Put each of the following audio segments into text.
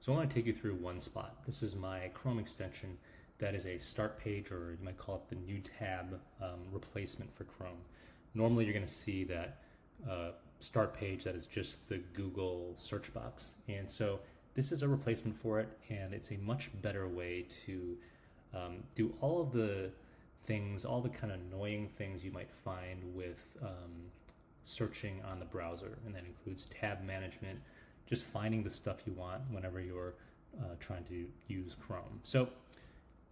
So I want to take you through OneSpot. This is my Chrome extension that is a start page, or you might call it the new tab replacement for Chrome. Normally you're going to see that start page that is just the Google search box. And so this is a replacement for it, and it's a much better way to do all of the things, all the kind of annoying things you might find with searching on the browser. And that includes tab management, just finding the stuff you want whenever you're trying to use Chrome. So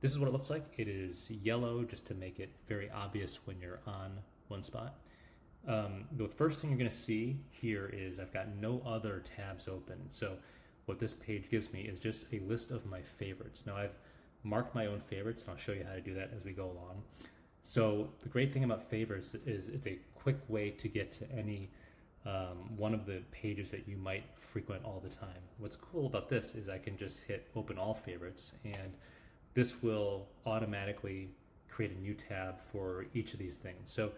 this is what it looks like. It is yellow just to make it very obvious when you're on OneSpot. The first thing you're going to see here is I've got no other tabs open. So what this page gives me is just a list of my favorites. Now I've marked my own favorites, and I'll show you how to do that as we go along. So the great thing about favorites is it's a quick way to get to any one of the pages that you might frequent all the time. What's cool about this is I can just hit open all favorites, and this will automatically create a new tab for each of these things. So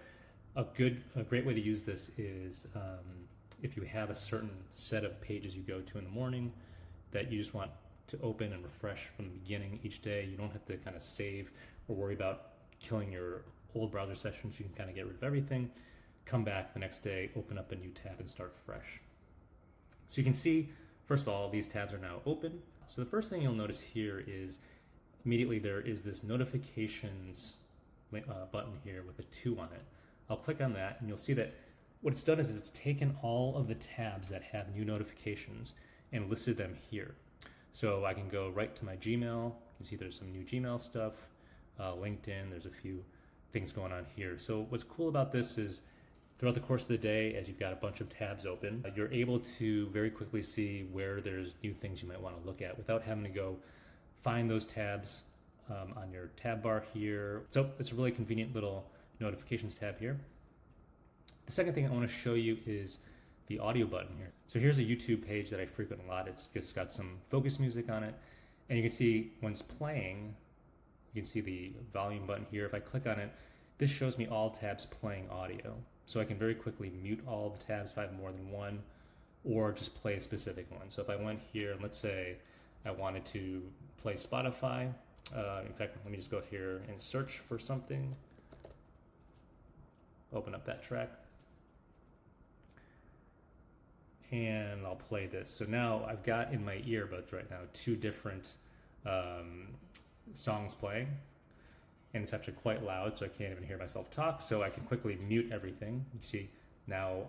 a great way to use this is if you have a certain set of pages you go to in the morning that you just want to open and refresh from the beginning each day. You don't have to kind of save or worry about killing your old browser sessions. You can kind of get rid of everything, come back the next day, open up a new tab and start fresh. So you can see, first of all, these tabs are now open. So the first thing you'll notice here is immediately there is this notifications button here with a 2 on it. I'll click on that, and you'll see that what it's done is it's taken all of the tabs that have new notifications and listed them here. So I can go right to my Gmail. You can see there's some new Gmail stuff, LinkedIn, there's a few things going on here. So what's cool about this is throughout the course of the day, as you've got a bunch of tabs open, you're able to very quickly see where there's new things you might want to look at without having to go find those tabs on your tab bar here. So it's a really convenient little notifications tab here. The second thing I want to show you is the audio button here. So here's a YouTube page that I frequent a lot. It's just got some focus music on it, and you can see when it's playing, you can see the volume button here. If I click on it, this shows me all tabs playing audio. So I can very quickly mute all the tabs if I have more than one, or just play a specific one. So if I went here and let's say I wanted to play Spotify, in fact, let me just go here and search for something. Open up that track. And I'll play this. So now I've got in my earbuds right now 2 different songs playing, and it's actually quite loud, so I can't even hear myself talk. So I can quickly mute everything. You see now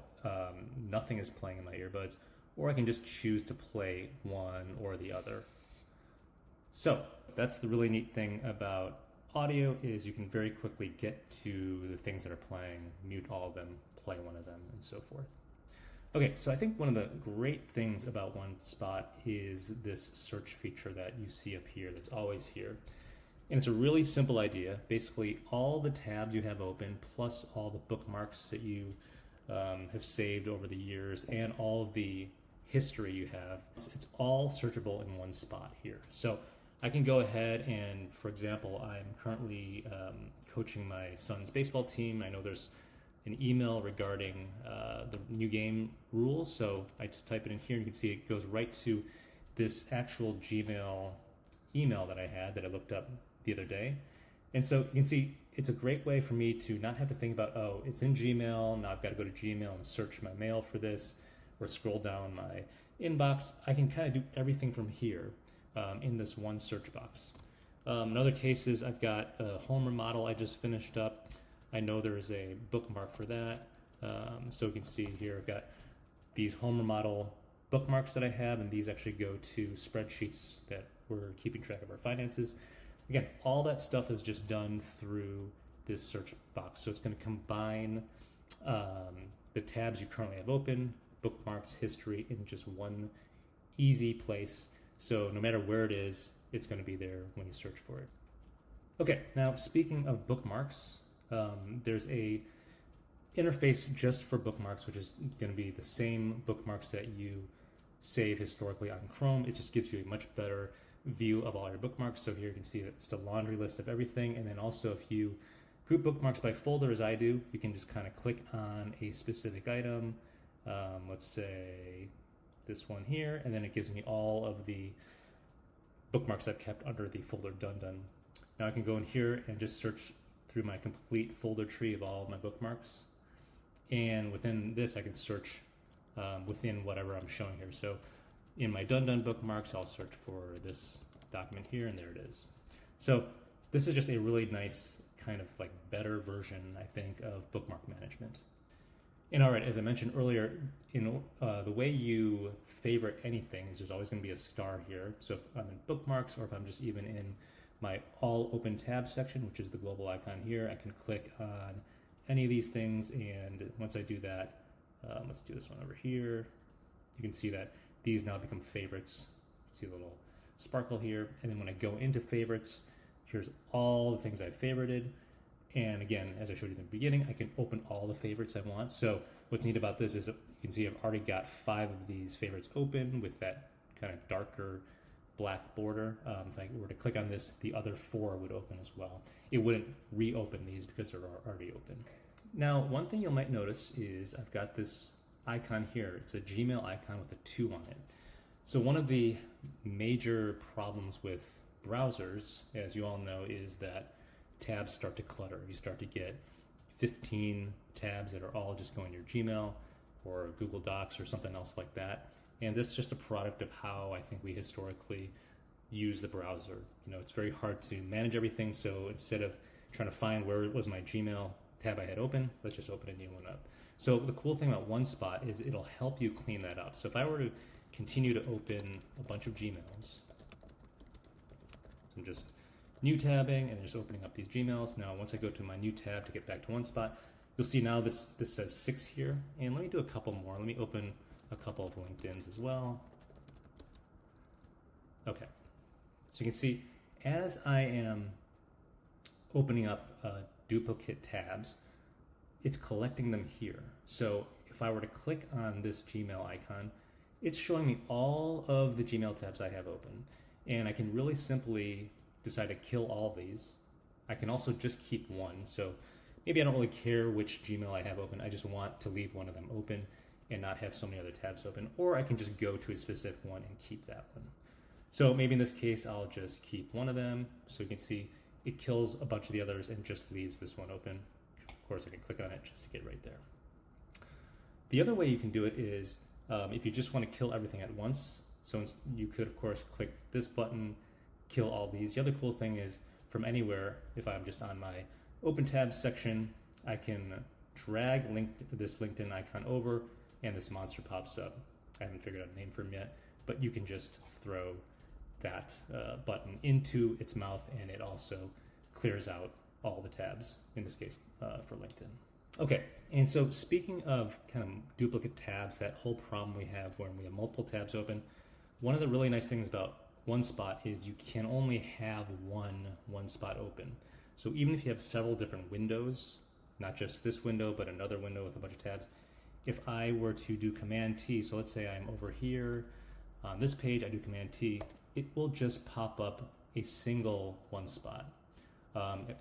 nothing is playing in my earbuds, or I can just choose to play one or the other. So that's the really neat thing about audio, is you can very quickly get to the things that are playing, mute all of them, play one of them, and so forth. Okay, so I think one of the great things about OneSpot is this search feature that you see up here that's always here. And it's a really simple idea. Basically, all the tabs you have open, plus all the bookmarks that you have saved over the years, and all of the history you have, it's all searchable in one spot here. So I can go ahead and, for example, I'm currently coaching my son's baseball team. I know there's an email regarding the new game rules, so I just type it in here, and you can see it goes right to this actual Gmail email that I had that I looked up the other day. And so you can see it's a great way for me to not have to think about, oh, it's in Gmail, now I've got to go to Gmail and search my mail for this, or scroll down my inbox. I can kind of do everything from here in this one search box. In other cases, I've got a home remodel I just finished up. I know there is a bookmark for that. So you can see here I've got these home remodel bookmarks that I have, and these actually go to spreadsheets that we're keeping track of our finances. Again, all that stuff is just done through this search box. So it's going to combine the tabs you currently have open, bookmarks, history, in just one easy place. So no matter where it is, it's going to be there when you search for it. Okay, now speaking of bookmarks, there's a interface just for bookmarks, which is going to be the same bookmarks that you save historically on Chrome. It just gives you a much better view of all your bookmarks. So here you can see just a laundry list of everything. And then also if you group bookmarks by folder as I do, you can just kind of click on a specific item. Let's say this one here, and then it gives me all of the bookmarks I've kept under the folder done. Now I can go in here and just search through my complete folder tree of all of my bookmarks. And within this, I can search within whatever I'm showing here. So in my done bookmarks, I'll search for this document here, and there it is. So this is just a really nice kind of like better version, I think, of bookmark management. And all right, as I mentioned earlier, the way you favorite anything is there's always going to be a star here. So if I'm in bookmarks, or if I'm just even in my all open tabs section, which is the global icon here, I can click on any of these things, and once I do that, let's do this one over here. You can see that these now become favorites. See a little sparkle here, and then when I go into favorites, here's all the things I've favorited. And again, as I showed you in the beginning, I can open all the favorites I want. So what's neat about this is that you can see I've already got 5 of these favorites open with that kind of darker black border. If I were to click on this, the other 4 would open as well. It wouldn't reopen these because they're already open. Now, one thing you might notice is I've got this icon here. It's a Gmail icon with a 2 on it. So one of the major problems with browsers, as you all know, is that tabs start to clutter. You start to get 15 tabs that are all just going to your Gmail or Google Docs or something else like that. And this is just a product of how I think we historically use the browser. You know, it's very hard to manage everything. So instead of trying to find where was my Gmail tab I had open, let's just open a new one up. So the cool thing about OneSpot is it'll help you clean that up. So if I were to continue to open a bunch of Gmails, I'm just new tabbing and just opening up these Gmails. Now, once I go to my new tab to get back to OneSpot, you'll see now this says 6 here. And let me do a couple more. Let me open a couple of LinkedIn's as well. Okay. So you can see as I am opening up duplicate tabs, it's collecting them here. So if I were to click on this Gmail icon, it's showing me all of the Gmail tabs I have open. And I can really simply decide to kill all of these. I can also just keep one. So maybe I don't really care which Gmail I have open. I just want to leave one of them open and not have so many other tabs open. Or I can just go to a specific one and keep that one. So maybe in this case, I'll just keep one of them. So you can see it kills a bunch of the others and just leaves this one open. Of course, I can click on it just to get right there. The other way you can do it is if you just want to kill everything at once. So you could, of course, click this button, kill all these. The other cool thing is from anywhere, if I'm just on my open tabs section, I can drag this LinkedIn icon over and this monster pops up. I haven't figured out a name for him yet, but you can just throw that button into its mouth and it also clears out all the tabs, in this case for LinkedIn. Okay, and so speaking of kind of duplicate tabs, that whole problem we have when we have multiple tabs open, one of the really nice things about OneSpot is you can only have one OneSpot open. So even if you have several different windows, not just this window, but another window with a bunch of tabs, if I were to do Command T, so let's say I'm over here on this page, I do Command T, it will just pop up a single OneSpot.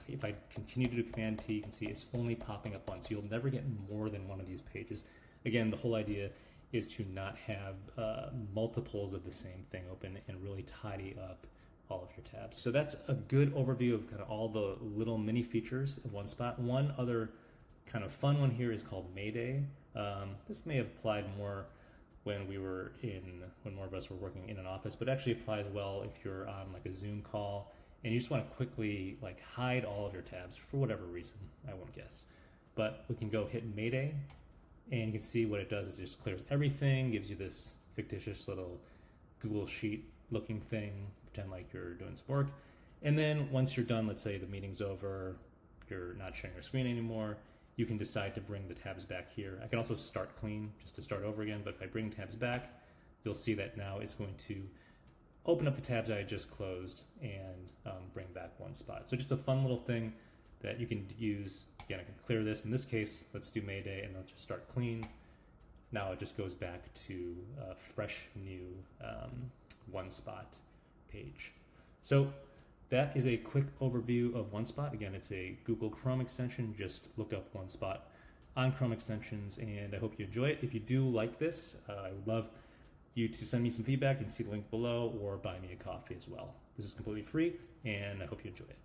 If I continue to do Command T, you can see it's only popping up once. You'll never get more than one of these pages. Again, the whole idea is to not have multiples of the same thing open and really tidy up all of your tabs. So that's a good overview of kind of all the little mini features of OneSpot. One other kind of fun one here is called Mayday. This may have applied more when more of us were working in an office, but actually applies well if you're on like a Zoom call and you just want to quickly like hide all of your tabs for whatever reason, I won't guess. But we can go hit Mayday and you can see what it does is it just clears everything, gives you this fictitious little Google Sheet looking thing, pretend like you're doing some work. And then once you're done, let's say the meeting's over, you're not sharing your screen anymore, you can decide to bring the tabs back here. I can also start clean just to start over again, but if I bring tabs back, you'll see that now it's going to open up the tabs I just closed and bring back OneSpot. So just a fun little thing that you can use. Again, I can clear this. In this case, let's do Mayday and let's just start clean. Now it just goes back to a fresh new OneSpot page. So that is a quick overview of OneSpot. Again, it's a Google Chrome extension. Just look up OneSpot on Chrome extensions, and I hope you enjoy it. If you do like this, I would love you to send me some feedback. You can see the link below or buy me a coffee as well. This is completely free, and I hope you enjoy it.